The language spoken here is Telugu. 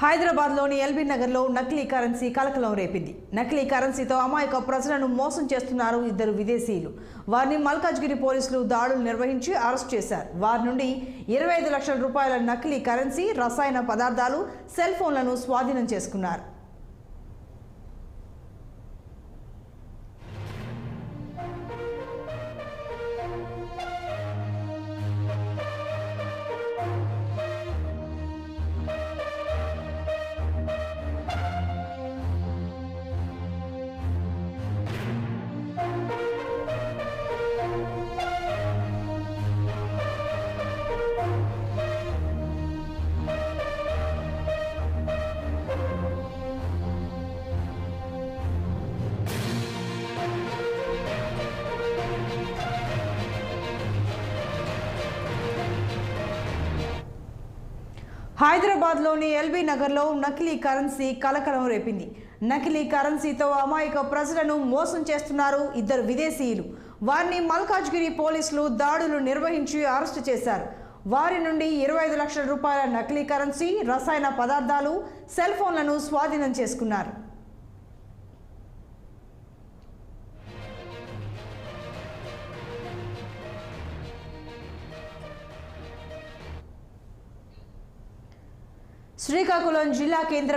హైదరాబాద్లోని ఎల్బీ నగర్లో నకిలీ కరెన్సీ కలకలం రేపింది. నకిలీ కరెన్సీతో అమాయక ప్రజలను మోసం చేస్తున్నారు ఇద్దరు విదేశీయులు. వారిని మల్కాజ్గిరి పోలీసులు దాడులు నిర్వహించి అరెస్ట్ చేశారు. వారి నుండి 25 లక్షల రూపాయల నకిలీ కరెన్సీ, రసాయన పదార్థాలు, సెల్ ఫోన్లను స్వాధీనం చేసుకున్నారు. హైదరాబాద్లోని ఎల్బీ నగర్లో నకిలీ కరెన్సీ కలకలం రేపింది. నకిలీ కరెన్సీతో అమాయక ప్రజలను మోసం చేస్తున్నారు ఇద్దరు విదేశీయులు. వారిని మల్కాజ్గిరి పోలీసులు దాడులు నిర్వహించి అరెస్టు చేశారు. వారి నుండి 25 లక్షల రూపాయల నకిలీ కరెన్సీ, రసాయన పదార్థాలు, సెల్ ఫోన్లను స్వాధీనం చేసుకున్నారు. శ్రీకాకుళం జిల్లా కేంద్ర